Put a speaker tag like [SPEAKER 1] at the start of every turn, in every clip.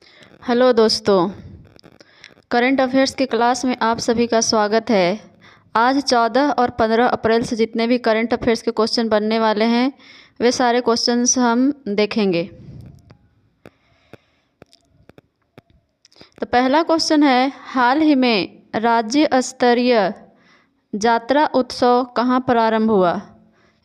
[SPEAKER 1] Hello दोस्तों, current affairs की class में आप सभी का स्वागत है। आज 14 और 15 अप्रैल से जितने भी करंट अफेयर्स के क्वेश्चन बनने वाले हैं वे सारे क्वेश्चंस हम देखेंगे। तो पहला क्वेश्चन है, हाल ही में राज्य स्तरीय यात्रा उत्सव कहाँ प्रारंभ हुआ?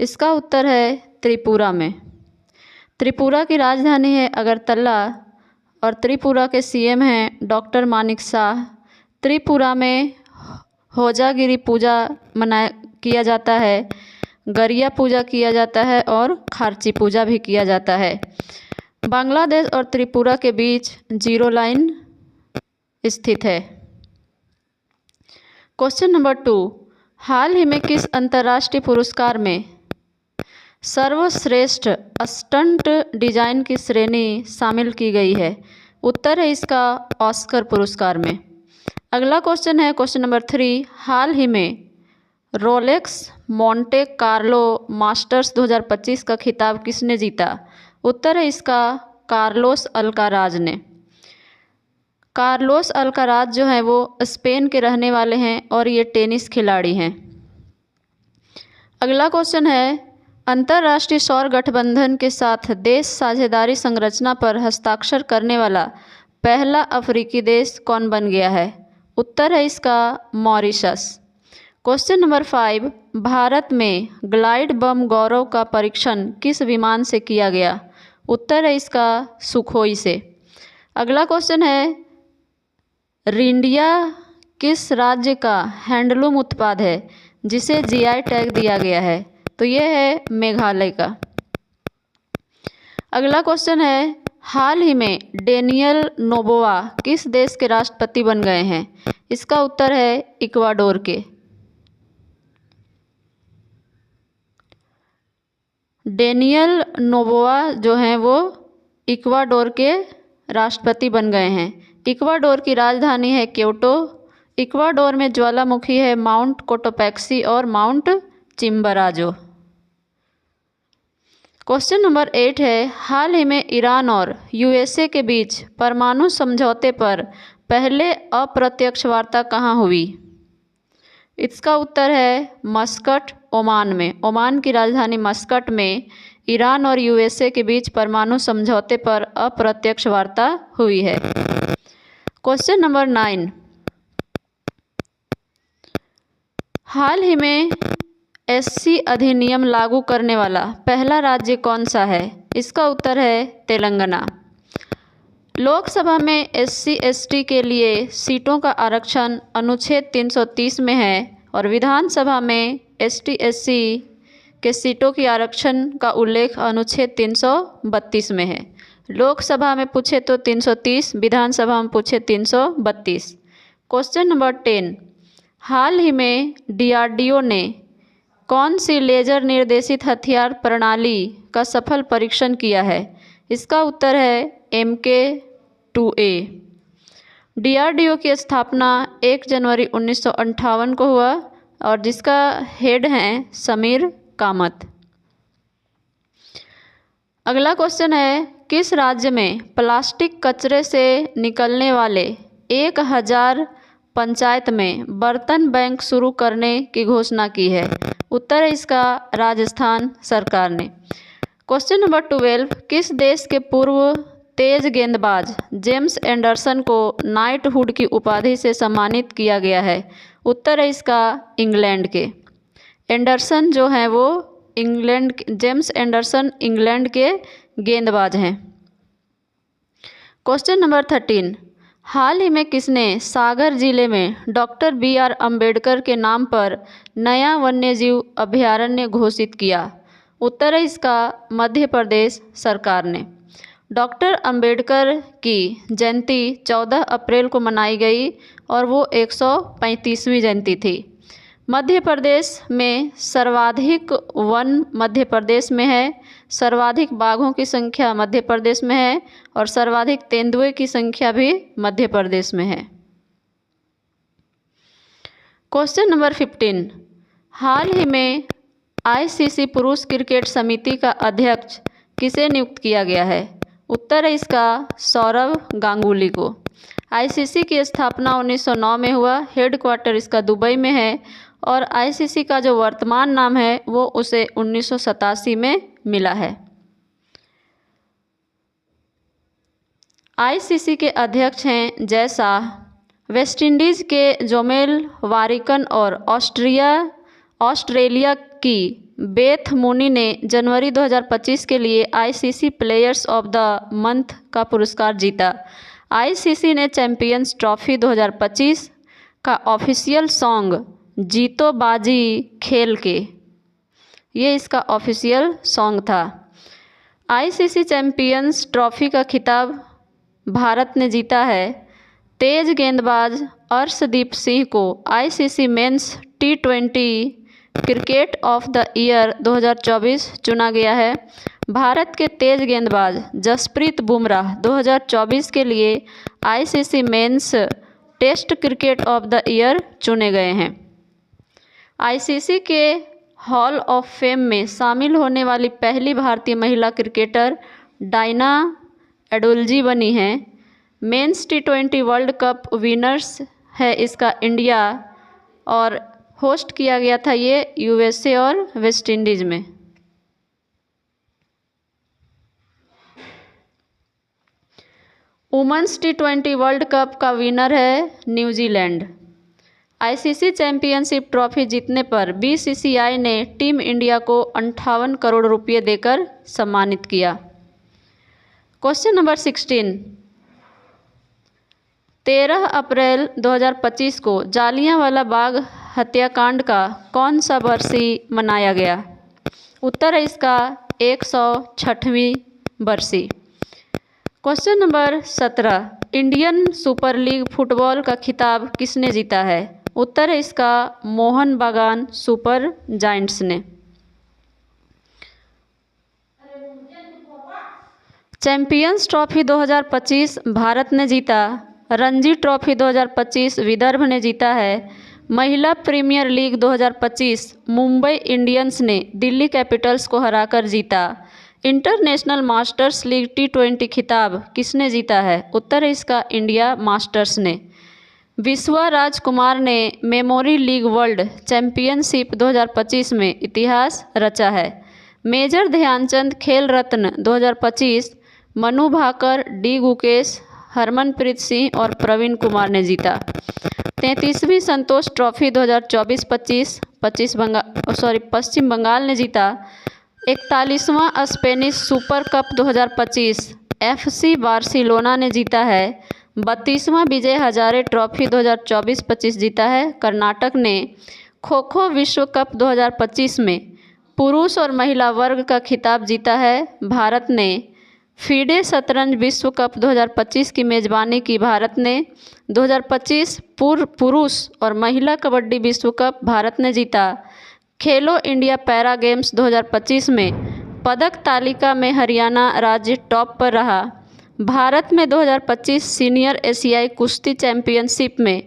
[SPEAKER 1] इसका उत्तर है त्रिपुरा में। त्रिपुरा की राजधानी है अगरतला और त्रिपुरा के सीएम हैं डॉक्टर मानिक शाह। त्रिपुरा में होजागिरी पूजा किया जाता है, गरिया पूजा किया जाता है और खारची पूजा भी किया जाता है। बांग्लादेश और त्रिपुरा के बीच जीरो लाइन स्थित है। क्वेश्चन नंबर 2, हाल ही में किस अंतर्राष्ट्रीय पुरस्कार में सर्वश्रेष्ठ स्टंट डिजाइन की श्रेणी शामिल की गई है? उत्तर है इसका ऑस्कर पुरस्कार में। अगला क्वेश्चन है क्वेश्चन नंबर 3, हाल ही में रोलेक्स मोंटे कार्लो मास्टर्स 2025 का खिताब किसने जीता? उत्तर है इसका कार्लोस अल्काराज ने। कार्लोस अल्काराज जो है वो स्पेन के रहने वाले हैं और ये टेनिस खिलाड़ी हैं। अगला क्वेश्चन है, अंतर्राष्ट्रीय सौर गठबंधन के साथ देश साझेदारी संरचना पर हस्ताक्षर करने वाला पहला अफ्रीकी देश कौन बन गया है? उत्तर है इसका मॉरिशस। क्वेश्चन नंबर 5, भारत में ग्लाइड बम गौरव का परीक्षण किस विमान से किया गया? उत्तर है इसका सुखोई से। अगला क्वेश्चन है, रिंडिया किस राज्य का हैंडलूम उत्पाद है जिसे जीआई टैग दिया गया है? तो ये है मेघालय का। अगला क्वेश्चन है, हाल ही में डेनियल नोबोआ किस देश के राष्ट्रपति बन गए हैं? इसका उत्तर है इक्वाडोर के। डेनियल नोबोआ जो हैं वो इक्वाडोर के राष्ट्रपति बन गए हैं। इक्वाडोर की राजधानी है क्योटो। इक्वाडोर में ज्वालामुखी है माउंट कोटोपैक्सी और माउंट चिम्बराजो। क्वेश्चन नंबर 8 है, हाल ही में ईरान और यूएसए के बीच परमाणु समझौते पर पहले अप्रत्यक्ष वार्ता कहाँ हुई? इसका उत्तर है मस्कट, ओमान में। ओमान की राजधानी मस्कट में ईरान और यूएसए के बीच परमाणु समझौते पर अप्रत्यक्ष वार्ता हुई है। क्वेश्चन नंबर 9, हाल ही में एससी अधिनियम लागू करने वाला पहला राज्य कौन सा है? इसका उत्तर है तेलंगाना। लोकसभा में एससी एसटी के लिए सीटों का आरक्षण अनुच्छेद 330 में है और विधानसभा में एसटी एससी के सीटों की आरक्षण का उल्लेख अनुच्छेद 332 में है। लोकसभा में पूछे तो 330, विधानसभा में पूछे 332। क्वेश्चन नंबर 10, हाल ही में डीआरडीओ ने कौन सी लेजर निर्देशित हथियार प्रणाली का सफल परीक्षण किया है? इसका उत्तर है MK2A। डीआरडीओ की स्थापना 1 जनवरी 1958 को हुआ और जिसका हेड हैं समीर कामत। अगला क्वेश्चन है, किस राज्य में प्लास्टिक कचरे से निकलने वाले 1000 पंचायत में बर्तन बैंक शुरू करने की घोषणा की है? उत्तर है इसका राजस्थान सरकार ने। क्वेश्चन नंबर 12, किस देश के पूर्व तेज गेंदबाज जेम्स एंडरसन को नाइटहुड की उपाधि से सम्मानित किया गया है? उत्तर है इसका इंग्लैंड के। एंडरसन जो हैं वो जेम्स एंडरसन इंग्लैंड के गेंदबाज हैं। क्वेश्चन नंबर 13, हाल ही में किसने सागर जिले में डॉक्टर BR अम्बेडकर के नाम पर नया वन्यजीव अभयारण्य घोषित किया? उत्तर है इसका मध्य प्रदेश सरकार ने। डॉक्टर अम्बेडकर की जयंती 14 अप्रैल को मनाई गई और वो 135वीं जयंती थी। मध्य प्रदेश में सर्वाधिक वन मध्य प्रदेश में है, सर्वाधिक बाघों की संख्या मध्य प्रदेश में है और सर्वाधिक तेंदुए की संख्या भी मध्य प्रदेश में है। क्वेश्चन नंबर 15, हाल ही में ICC पुरुष क्रिकेट समिति का अध्यक्ष किसे नियुक्त किया गया है? उत्तर है इसका सौरव गांगुली को। आईसीसी की स्थापना 1909 में हुआ। हेडक्वार्टर इसका दुबई में है और आईसीसी का जो वर्तमान नाम है वो उसे 1987 में मिला है। आईसीसी के अध्यक्ष हैं जय शाह। वेस्टइंडीज़ के जोमेल वारिकन और ऑस्ट्रेलिया की बेथ मूनी ने जनवरी 2025 के लिए ICC players of the month का पुरस्कार जीता। आईसीसी ने चैंपियंस ट्रॉफी 2025 का ऑफिशियल सॉन्ग जीतो बाजी खेल के, ये इसका ऑफिशियल सॉन्ग था। आईसीसी चैंपियंस ट्रॉफी का खिताब भारत ने जीता है। तेज गेंदबाज अर्शदीप सिंह को ICC men's T20 cricket of the year 2024 चुना गया है। भारत के तेज गेंदबाज जसप्रीत बुमराह 2024 के लिए ICC men's test cricket of the year चुने गए हैं। आईसीसी के हॉल ऑफ फेम में शामिल होने वाली पहली भारतीय महिला क्रिकेटर डायना एडुल्जी बनी हैं। Mains T20 world cup winners है इसका इंडिया और होस्ट किया गया था ये यूएसए और वेस्ट इंडीज़ में। वुमेन्स T20 वर्ल्ड कप का विनर है न्यूजीलैंड। आईसीसी चैंपियनशिप ट्रॉफी जीतने पर बीसीसीआई ने टीम इंडिया को 58 करोड़ रुपये देकर सम्मानित किया। क्वेश्चन नंबर 16, 13 अप्रैल 2025 को जालियांवाला बाग हत्याकांड का कौन सा बरसी मनाया गया? उत्तर है इसका 106वीं बरसी। Question number 17, Indian super league football का खिताब किसने जीता है? उत्तर है इसका मोहन बागान सुपर जायंट्स ने। चैंपियंस ट्रॉफी 2025 भारत ने जीता। रणजी ट्रॉफी 2025 विदर्भ ने जीता है। महिला प्रीमियर लीग 2025 मुंबई इंडियंस ने दिल्ली कैपिटल्स को हराकर जीता। इंटरनेशनल मास्टर्स लीग T20 खिताब किसने जीता है? उत्तर है इसका इंडिया मास्टर्स ने। विश्वा राजकुमार ने मेमोरी लीग वर्ल्ड चैंपियनशिप 2025 में इतिहास रचा है। मेजर ध्यानचंद खेल रत्न 2025 मनु भाकर, डी गुकेश, हरमनप्रीत सिंह और प्रवीण कुमार ने जीता। 33वीं संतोष ट्रॉफी 2024-25 पश्चिम बंगाल ने जीता। 41वां Spanish super cup 2025 FC Barcelona ने जीता है। 32वां विजय हजारे ट्रॉफी 2024-25 जीता है कर्नाटक ने। खो खो विश्व कप 2025 में पुरुष और महिला वर्ग का खिताब जीता है भारत ने। फीडे शतरंज विश्व कप 2025 की मेज़बानी की भारत ने। 2025 पुरुष और महिला कबड्डी विश्व कप भारत ने जीता। खेलो इंडिया पैरा गेम्स 2025 में पदक तालिका में हरियाणा राज्य टॉप पर रहा। भारत में 2025 सीनियर एशियाई कुश्ती चैंपियनशिप में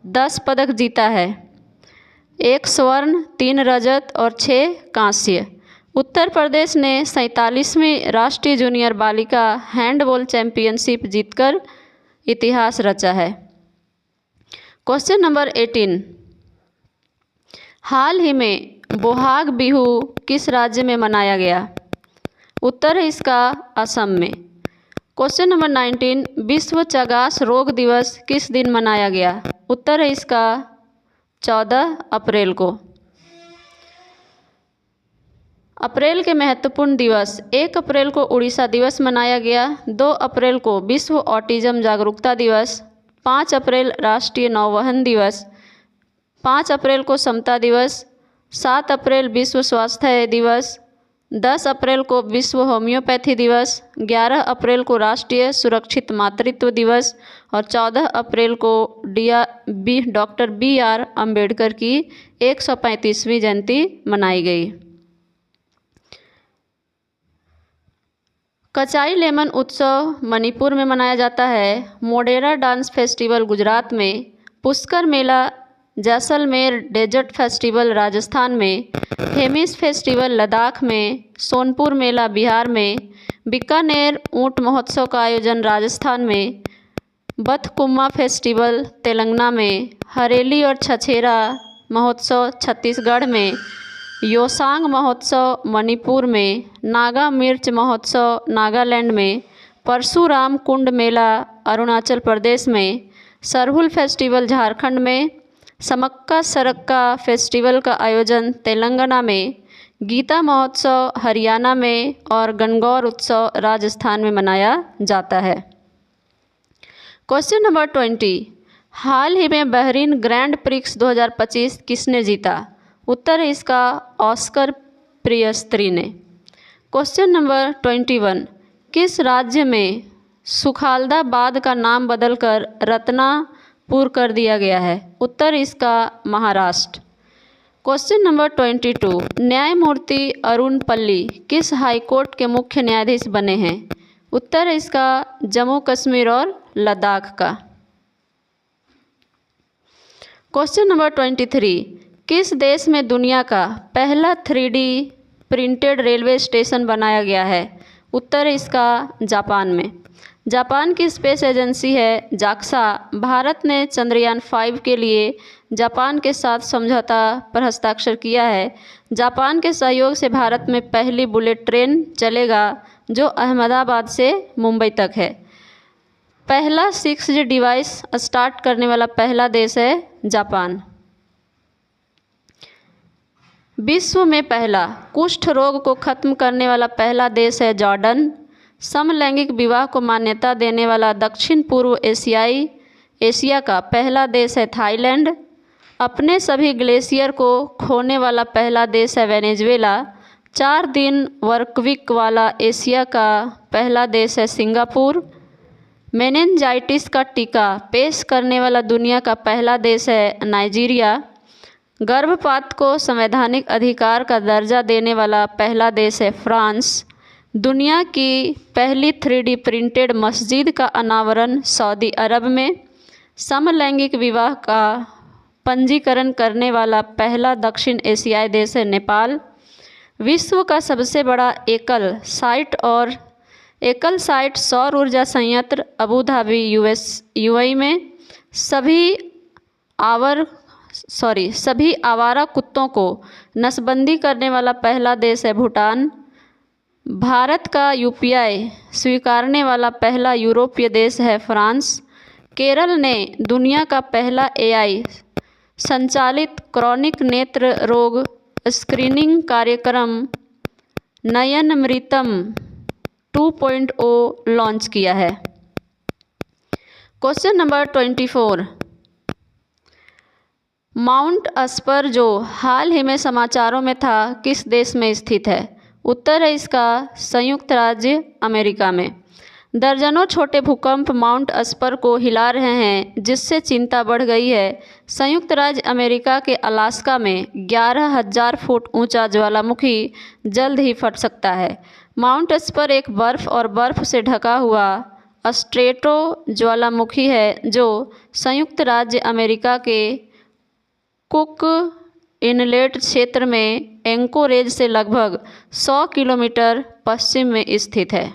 [SPEAKER 1] 10 पदक जीता है, 1 स्वर्ण, 3 रजत और 6 कांस्य। उत्तर प्रदेश ने 47वीं राष्ट्रीय जूनियर बालिका हैंडबॉल चैंपियनशिप जीतकर इतिहास रचा है। क्वेश्चन नंबर 18, हाल ही में बोहाग बिहू किस राज्य में मनाया गया? उत्तर है इसका असम में। क्वेश्चन नंबर 19, विश्व चगास रोग दिवस किस दिन मनाया गया? उत्तर है इसका 14 अप्रैल को। अप्रैल के महत्वपूर्ण दिवस, 1 अप्रैल को उड़ीसा दिवस मनाया गया। 2 अप्रैल को विश्व ऑटिज्म जागरूकता दिवस। 5 अप्रैल राष्ट्रीय नौवहन दिवस। 5 अप्रैल को समता दिवस। 7 अप्रैल विश्व स्वास्थ्य दिवस। 10 अप्रैल को विश्व होम्योपैथी दिवस। 11 अप्रैल को राष्ट्रीय सुरक्षित मातृत्व दिवस और 14 अप्रैल को डॉक्टर BR अम्बेडकर की 135वीं जयंती मनाई गई। कचाई लेमन उत्सव मणिपुर में मनाया जाता है। मोढेरा डांस फेस्टिवल गुजरात में। पुष्कर मेला जैसलमेर। डेजर्ट फेस्टिवल राजस्थान में। हेमिस फेस्टिवल लद्दाख में। सोनपुर मेला बिहार में। बीकानेर ऊंट महोत्सव का आयोजन राजस्थान में, बथकुम्मा फेस्टिवल तेलंगाना में, हरेली और छछेरा महोत्सव छत्तीसगढ़ में, योसांग महोत्सव मणिपुर में, नागा मिर्च महोत्सव नागालैंड में, परशुराम कुंड मेला अरुणाचल प्रदेश में, सरहुल फेस्टिवल झारखंड में, समक्का सरक्का फेस्टिवल का आयोजन तेलंगाना में, गीता महोत्सव हरियाणा में और गणगौर उत्सव राजस्थान में मनाया जाता है। क्वेश्चन नंबर 20, हाल ही में बहरीन ग्रैंड प्रिक्स 2025 किसने जीता? उत्तर है इसका ऑस्कर पियस्त्री ने। क्वेश्चन नंबर 21, किस राज्य में सुखालदाबाद का नाम बदलकर रत्नापुर कर दिया गया है? उत्तर इसका महाराष्ट्र। क्वेश्चन नंबर 22, न्यायमूर्ति अरुण पल्ली किस हाईकोर्ट के मुख्य न्यायाधीश बने हैं? उत्तर है इसका जम्मू कश्मीर और लद्दाख का। क्वेश्चन नंबर 23, किस देश में दुनिया का पहला 3D प्रिंटेड रेलवे स्टेशन बनाया गया है? उत्तर है इसका जापान में। जापान की स्पेस एजेंसी है जाक्सा। भारत ने चंद्रयान 5 के लिए जापान के साथ समझौता पर हस्ताक्षर किया है। जापान के सहयोग से भारत में पहली बुलेट ट्रेन चलेगा जो अहमदाबाद से मुंबई तक है। पहला 6G डिवाइस स्टार्ट करने वाला पहला देश है जापान। विश्व में पहला कुष्ठ रोग को खत्म करने वाला पहला देश है जॉर्डन। समलैंगिक विवाह को मान्यता देने वाला दक्षिण पूर्व एशिया का पहला देश है थाईलैंड। अपने सभी ग्लेशियर को खोने वाला पहला देश है वेनेजुएला। 4 दिन वर्कवीक वाला एशिया का पहला देश है सिंगापुर। मेनिनजाइटिस का टीका पेश करने वाला दुनिया का पहला देश है नाइजीरिया। गर्भपात को संवैधानिक अधिकार का दर्जा देने वाला पहला देश है फ्रांस। दुनिया की पहली 3D प्रिंटेड मस्जिद का अनावरण सऊदी अरब में। समलैंगिक विवाह का पंजीकरण करने वाला पहला दक्षिण एशियाई देश है नेपाल। विश्व का सबसे बड़ा एकल साइट सौर ऊर्जा संयंत्र अबू धाबी यूएई में। सभी आवारा कुत्तों को नसबंदी करने वाला पहला देश है भूटान। भारत का UPI स्वीकारने वाला पहला यूरोपीय देश है फ्रांस। केरल ने दुनिया का पहला AI संचालित क्रॉनिक नेत्र रोग स्क्रीनिंग कार्यक्रम नयनमृतम 2.0 लॉन्च किया है। क्वेश्चन नंबर 24, माउंट अस्पर जो हाल ही में समाचारों में था किस देश में स्थित है? उत्तर है इसका संयुक्त राज्य अमेरिका में। दर्जनों छोटे भूकंप माउंट अस्पर को हिला रहे हैं जिससे चिंता बढ़ गई है। संयुक्त राज्य अमेरिका के अलास्का में 11,000 फुट ऊंचा ज्वालामुखी जल्द ही फट सकता है। माउंट अस्पर एक बर्फ और बर्फ से ढका हुआ स्ट्रेटो ज्वालामुखी है जो संयुक्त राज्य अमेरिका के कुक इनलेट क्षेत्र में एंकोरेज से लगभग 100 किलोमीटर पश्चिम में स्थित है।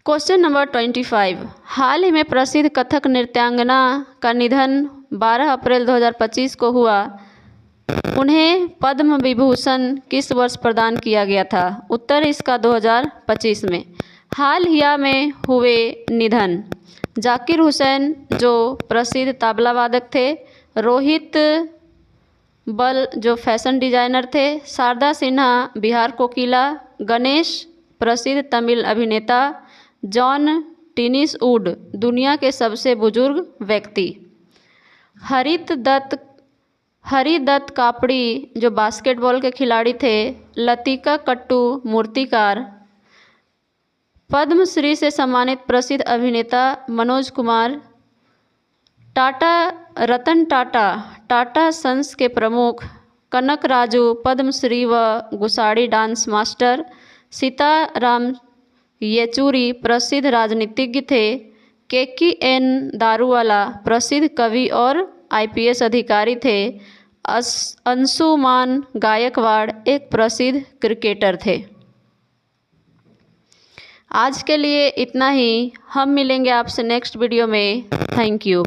[SPEAKER 1] क्वेश्चन नंबर 25, हाल ही में प्रसिद्ध कथक नृत्यांगना का निधन 12 अप्रैल 2025 को हुआ। उन्हें पद्म विभूषण किस वर्ष प्रदान किया गया था? उत्तर इसका 2025 में। हाल ही में हुए निधन जाकिर हुसैन जो प्रसिद्ध तबला वादक थे, रोहित बल जो फैशन डिजाइनर थे, शारदा सिन्हा बिहार कोकिला, गणेश प्रसिद्ध तमिल अभिनेता, जॉन टिनिसवुड दुनिया के सबसे बुजुर्ग व्यक्ति, हरिदत्त कापड़ी जो बास्केटबॉल के खिलाड़ी थे, लतिका कट्टू मूर्तिकार, पद्मश्री से सम्मानित प्रसिद्ध अभिनेता मनोज कुमार, रतन टाटा सन्स के प्रमुख, कनक राजू पद्मश्री व गुसाड़ी डांस मास्टर, सीताराम येचूरी प्रसिद्ध राजनीतिज्ञ थे, KKN दारूवाला प्रसिद्ध कवि और IPS अधिकारी थे, अंशुमान गायकवाड़ एक प्रसिद्ध क्रिकेटर थे। आज के लिए इतना ही। हम मिलेंगे आपसे नेक्स्ट वीडियो में। Thank you.